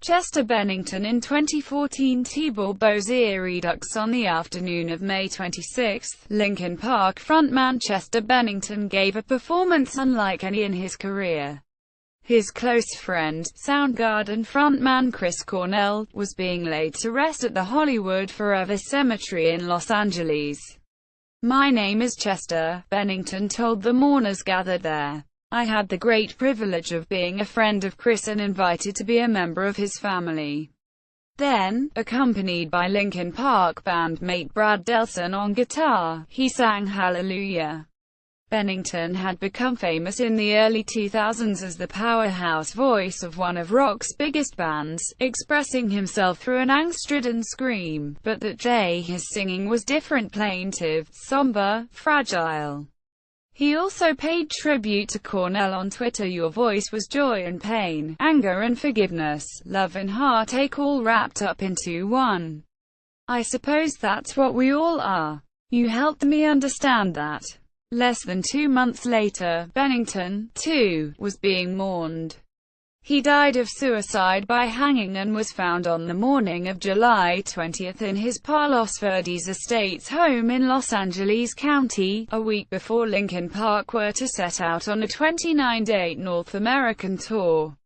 Chester Bennington in 2014 T-Ball Bossier Redux. On the afternoon of May 26, Linkin Park frontman Chester Bennington gave a performance unlike any in his career. His close friend, Soundgarden frontman Chris Cornell, was being laid to rest at the Hollywood Forever Cemetery in Los Angeles. "My name is Chester," Bennington told the mourners gathered there. "I had the great privilege of being a friend of Chris and invited to be a member of his family." Then, accompanied by Linkin Park bandmate Brad Delson on guitar, he sang Hallelujah. Bennington had become famous in the early 2000s as the powerhouse voice of one of rock's biggest bands, expressing himself through an angst-ridden scream, but that day his singing was different, plaintive, somber, fragile. He also paid tribute to Cornell on Twitter. "Your voice was joy and pain, anger and forgiveness, love and heartache all wrapped up into one. I suppose that's what we all are. You helped me understand that." Less than 2 months later, Bennington, too, was being mourned. He died of suicide by hanging and was found on the morning of July 20 in his Palos Verdes Estates home in Los Angeles County, a week before Linkin Park were to set out on a 29-date North American tour.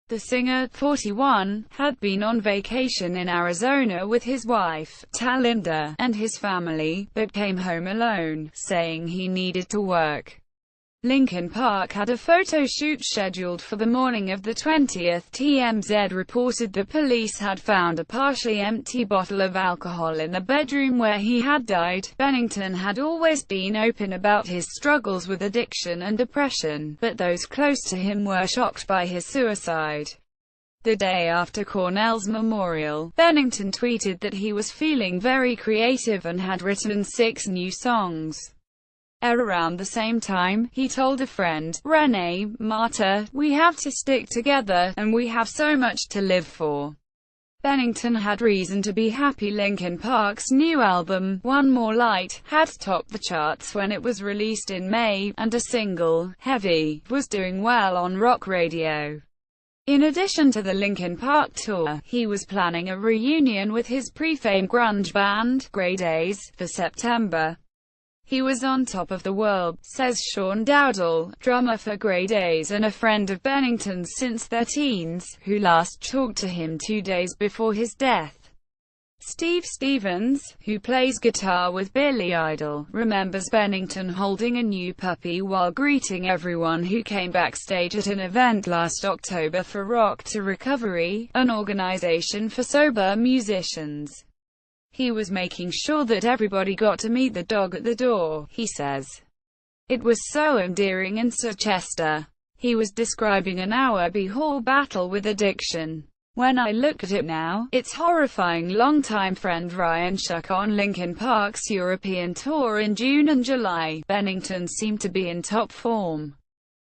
The singer, 41, had been on vacation in Arizona with his wife, Talinda, and his family, but came home alone, saying he needed to work. Linkin Park had a photo shoot scheduled for the morning of the 20th. TMZ reported the police had found a partially empty bottle of alcohol in the bedroom where he had died. Bennington had always been open about his struggles with addiction and depression, but those close to him were shocked by his suicide. The day after Cornell's memorial, Bennington tweeted that he was feeling very creative and had written 6 new songs. Around the same time, he told a friend, Renee, "Marta, we have to stick together, and we have so much to live for." Bennington had reason to be happy. Linkin Park's new album, One More Light, had topped the charts when it was released in May, and a single, Heavy, was doing well on rock radio. In addition to the Linkin Park tour, he was planning a reunion with his pre-fame grunge band, Grey Daze, for September. "He was on top of the world," says Sean Dowdle, drummer for Grey Daze and a friend of Bennington's since their teens, who last talked to him 2 days before his death. Steve Stevens, who plays guitar with Billy Idol, remembers Bennington holding a new puppy while greeting everyone who came backstage at an event last October for Rock to Recovery, an organization for sober musicians. "He was making sure that everybody got to meet the dog at the door," he says. "It was so endearing and so Chester." He was describing an hour-be-whole battle with addiction. "When I look at it now, it's horrifying." Longtime friend Ryan Shuck on Linkin Park's European tour in June and July, Bennington seemed to be in top form.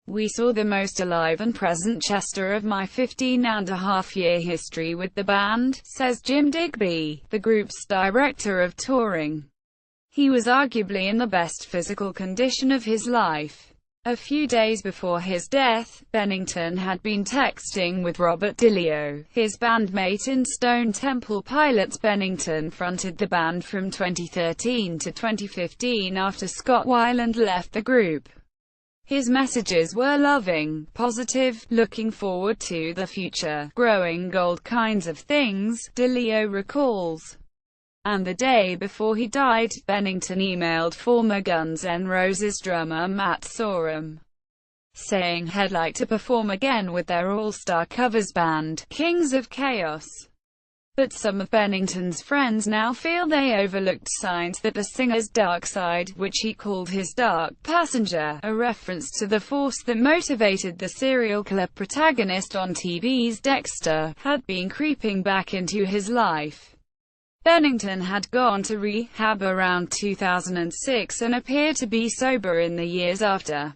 "We saw the most alive and present Chester of my 15-and-a-half-year history with the band," says Jim Digby, the group's director of touring. "He was arguably in the best physical condition of his life." A few days before his death, Bennington had been texting with Robert DiLeo, his bandmate in Stone Temple Pilots. Bennington fronted the band from 2013 to 2015 after Scott Weiland left the group. His messages were loving, positive, looking forward to the future, growing gold kinds of things, DiLeo recalls. And the day before he died, Bennington emailed former Guns N' Roses drummer Matt Sorum, saying he'd like to perform again with their all-star covers band, Kings of Chaos. But some of Bennington's friends now feel they overlooked signs that the singer's dark side, which he called his dark passenger, a reference to the force that motivated the serial killer protagonist on TV's Dexter, had been creeping back into his life. Bennington had gone to rehab around 2006 and appeared to be sober in the years after.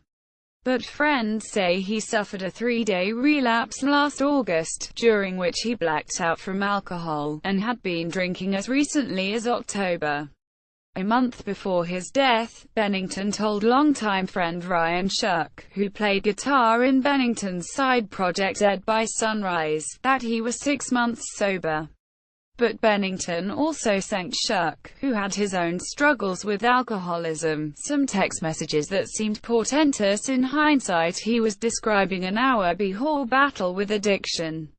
But friends say he suffered a 3-day relapse last August, during which he blacked out from alcohol, and had been drinking as recently as October. A month before his death, Bennington told longtime friend Ryan Shuck, who played guitar in Bennington's side project Dead by Sunrise, that he was 6 months sober. But Bennington also sent Shuck, who had his own struggles with alcoholism, some text messages that seemed portentous. In hindsight, he was describing an hour-before battle with addiction.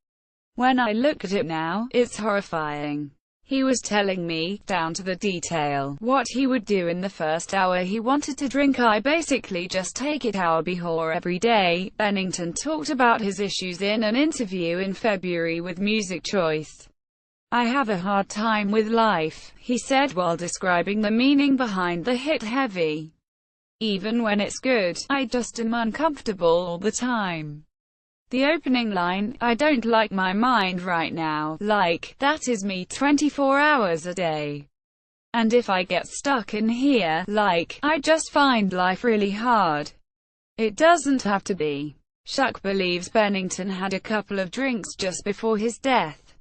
When I look at it now, it's horrifying. He was telling me, down to the detail, what he would do in the first hour he wanted to drink. I basically just take it hour before every day. Bennington talked about his issues in an interview in February with Music Choice. I have a hard time with life, he said while describing the meaning behind the hit Heavy. Even when it's good, I just am uncomfortable all the time. The opening line, I don't like my mind right now, like, that is me 24 hours a day. And if I get stuck in here, like, I just find life really hard. It doesn't have to be. Shuck believes Bennington had a couple of drinks just before his death.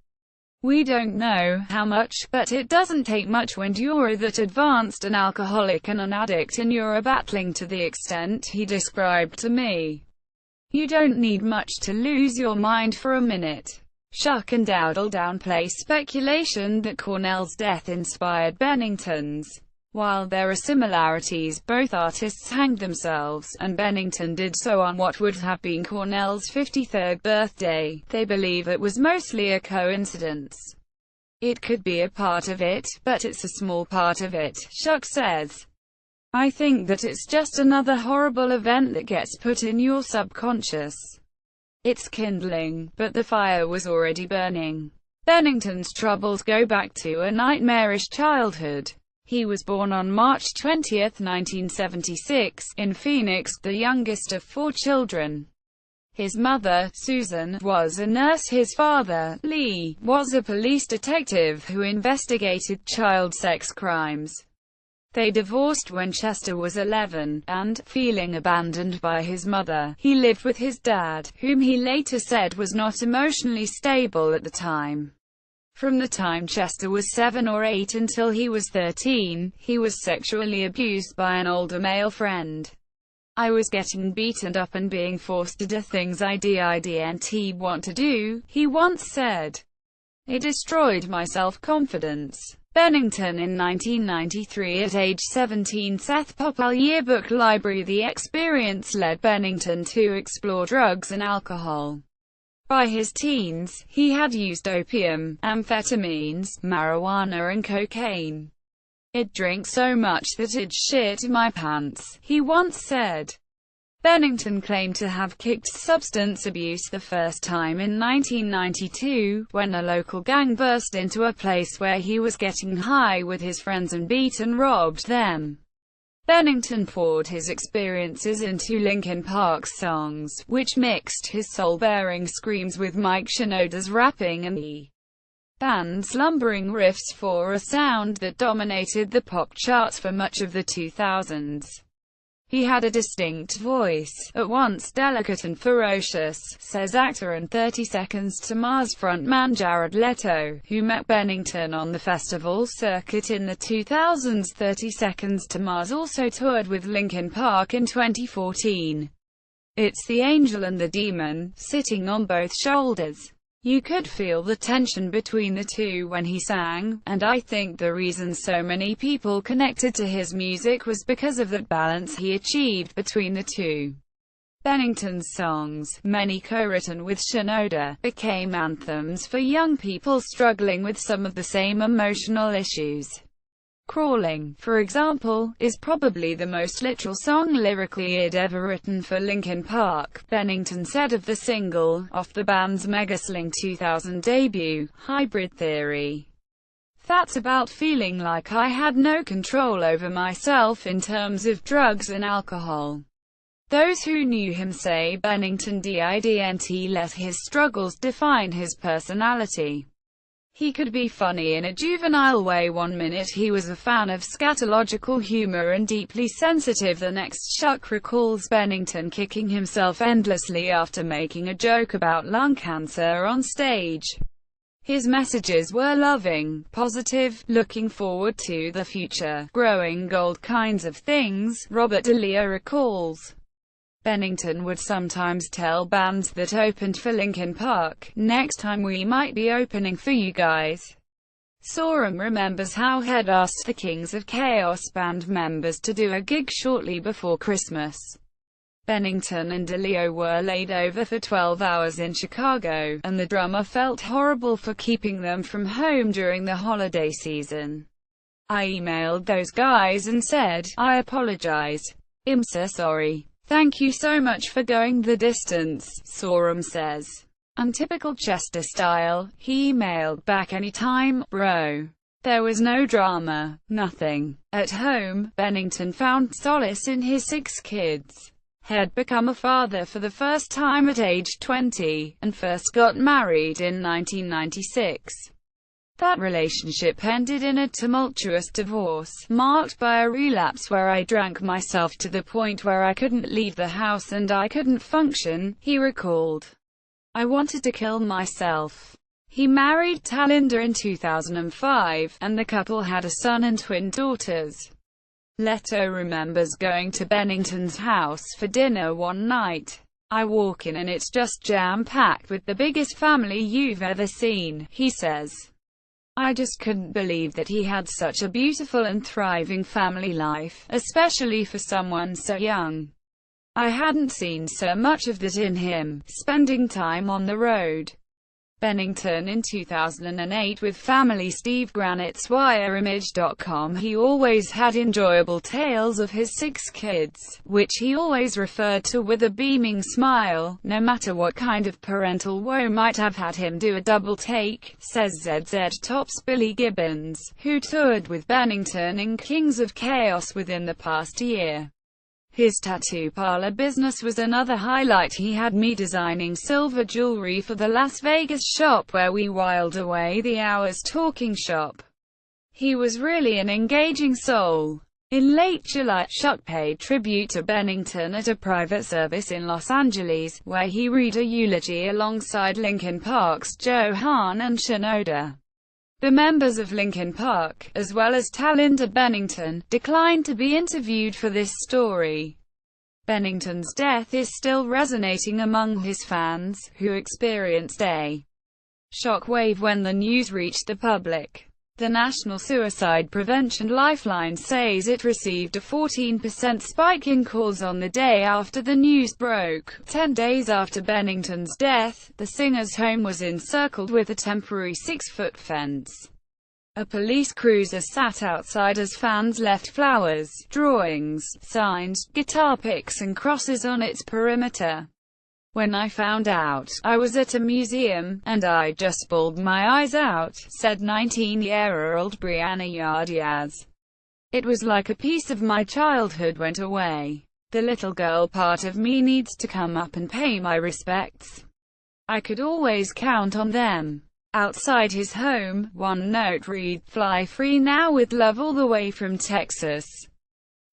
We don't know how much, but it doesn't take much when you're that advanced an alcoholic and an addict and you're battling to the extent he described to me. You don't need much to lose your mind for a minute. Shuck and Dowdle downplay speculation that Cornell's death inspired Bennington's. While there are similarities, both artists hanged themselves, and Bennington did so on what would have been Cornell's 53rd birthday. They believe it was mostly a coincidence. It could be a part of it, but it's a small part of it, Shuck says. I think that it's just another horrible event that gets put in your subconscious. It's kindling, but the fire was already burning. Bennington's troubles go back to a nightmarish childhood. He was born on March 20, 1976, in Phoenix, the youngest of 4 children. His mother, Susan, was a nurse. His father, Lee, was a police detective who investigated child sex crimes. They divorced when Chester was 11, and, feeling abandoned by his mother, he lived with his dad, whom he later said was not emotionally stable at the time. From the time Chester was 7 or 8 until he was 13, he was sexually abused by an older male friend. I was getting beaten up and being forced to do things I didn't want to do, he once said. It destroyed my self-confidence. Bennington in 1993 at age 17 Seth Popple Yearbook Library. The experience led Bennington to explore drugs and alcohol. By his teens, he had used opium, amphetamines, marijuana and cocaine. I'd drink so much that I'd shit my pants, he once said. Bennington claimed to have kicked substance abuse the first time in 1992, when a local gang burst into a place where he was getting high with his friends and beat and robbed them. Bennington poured his experiences into Linkin Park's songs, which mixed his soul-bearing screams with Mike Shinoda's rapping and the band's lumbering riffs for a sound that dominated the pop charts for much of the 2000s. He had a distinct voice, at once delicate and ferocious, says actor and 30 Seconds to Mars frontman Jared Leto, who met Bennington on the festival circuit in the 2000s. 30 Seconds to Mars also toured with Linkin Park in 2014. It's the angel and the demon, sitting on both shoulders. You could feel the tension between the two when he sang, and I think the reason so many people connected to his music was because of that balance he achieved between the two. Bennington's songs, many co-written with Shinoda, became anthems for young people struggling with some of the same emotional issues. Crawling, for example, is probably the most literal song lyrically he'd ever written for Linkin Park, Bennington said of the single, off the band's Megasling 2000 debut, Hybrid Theory. That's about feeling like I had no control over myself in terms of drugs and alcohol. Those who knew him say Bennington didn't let his struggles define his personality. He could be funny in a juvenile way one minute he was a fan of scatological humor and deeply sensitive the next. Shuck recalls Bennington kicking himself endlessly after making a joke about lung cancer on stage. His messages were loving, positive, looking forward to the future, growing gold kinds of things, Robert DeLeo recalls. Bennington would sometimes tell bands that opened for Linkin Park, "Next time we might be opening for you guys." Sorum remembers how he'd asked the Kings of Chaos band members to do a gig shortly before Christmas. Bennington and DeLeo were laid over for 12 hours in Chicago, and the drummer felt horrible for keeping them from home during the holiday season. "I emailed those guys and said, I apologize. I'm so sorry. Thank you so much for going the distance," Sorum says. Untypical Chester style, he emailed back, "Anytime, bro." There was no drama. Nothing. At home, Bennington found solace in his 6 kids. Had become a father for the first time at age 20, and first got married in 1996. That relationship ended in a tumultuous divorce, marked by a relapse where I drank myself to the point where I couldn't leave the house and I couldn't function, he recalled. "I wanted to kill myself." He married Talinda in 2005, and the couple had a son and twin daughters. Leto remembers going to Bennington's house for dinner one night. "I walk in and it's just jam-packed with the biggest family you've ever seen," he says. "I just couldn't believe that he had such a beautiful and thriving family life, especially for someone so young. I hadn't seen so much of that in him, spending time on the road." Bennington in 2008 with family. Steve Granit's WireImage.com. He always had enjoyable tales of his 6 kids, which he always referred to with a beaming smile, no matter what kind of parental woe might have had him do a double take, says ZZ Top's Billy Gibbons, who toured with Bennington in Kings of Chaos within the past year. His tattoo parlor business was another highlight. "He had me designing silver jewelry for the Las Vegas shop where we whiled away the hours talking shop. He was really an engaging soul." In late July, Chuck paid tribute to Bennington at a private service in Los Angeles, where he read a eulogy alongside Linkin Park's Joe Hahn and Shinoda. The members of Linkin Park, as well as Talinda Bennington, declined to be interviewed for this story. Bennington's death is still resonating among his fans, who experienced a shockwave when the news reached the public. The National Suicide Prevention Lifeline says it received a 14% spike in calls on the day after the news broke. 10 days after Bennington's death, the singer's home was encircled with a temporary 6-foot fence. A police cruiser sat outside as fans left flowers, drawings, signs, guitar picks and crosses on its perimeter. "When I found out, I was at a museum, and I just bawled my eyes out," said 19-year-old Brianna Yardiaz. "It was like a piece of my childhood went away. The little girl part of me needs to come up and pay my respects. I could always count on them." Outside his home, one note read, "Fly free now with love all the way from Texas."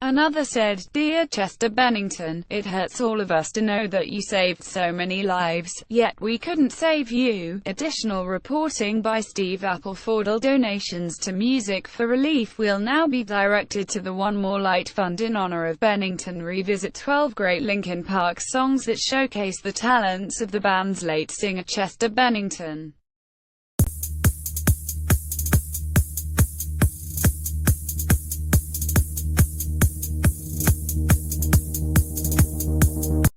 Another said, "Dear Chester Bennington, it hurts all of us to know that you saved so many lives, yet we couldn't save you." Additional reporting by Steve Appleford. All donations to Music for Relief will now be directed to the One More Light Fund in honor of Bennington. Revisit 12 great Linkin Park songs that showcase the talents of the band's late singer Chester Bennington.